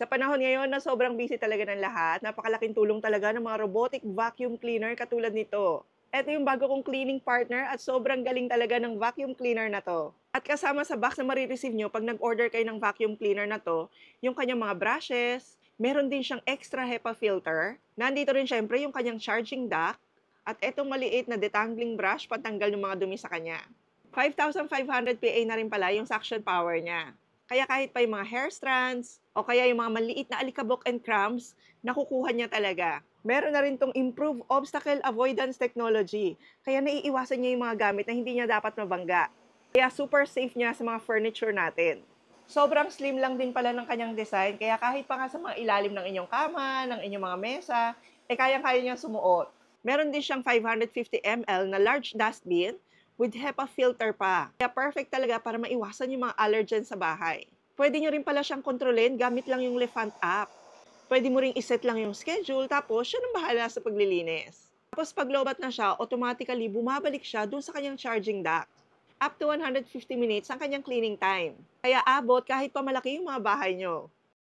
Sa panahon ngayon na sobrang busy talaga ng lahat, napakalaking tulong talaga ng mga robotic vacuum cleaner katulad nito. Ito yung bago kong cleaning partner at sobrang galing talaga ng vacuum cleaner na to. At kasama sa box na marireceive nyo pag nag-order kayo ng vacuum cleaner na to, yung kanyang mga brushes, meron din siyang extra HEPA filter. Nandito rin syempre yung kanyang charging dock at etong maliit na detangling brush patanggal ng mga dumi sa kanya. 5,500 PA na rin pala yung suction power niya. Kaya kahit pa yung mga hair strands o kaya yung mga maliit na alikabok and crumbs, nakukuha niya talaga. Meron na rin tong improved obstacle avoidance technology. Kaya naiiwasan niya yung mga gamit na hindi niya dapat mabangga. Kaya super safe niya sa mga furniture natin. Sobrang slim lang din pala ng kanyang design, kaya kahit pa nga sa mga ilalim ng inyong kama, ng inyong mga mesa, kayang-kaya niyang sumuot. Meron din siyang 550 ml na large dustbin with HEPA filter pa. Kaya perfect talaga para maiwasan yung mga allergens sa bahay. Pwede nyo rin pala siyang kontrolin gamit lang yung Lefant app. Pwede mo ring iset lang yung schedule, tapos siya nang bahala sa paglilinis. Tapos pag lobat na siya, automatically bumabalik siya dun sa kanyang charging dock. Up to 150 minutes ang kanyang cleaning time. Kaya abot kahit pa malaki yung mga bahay nyo.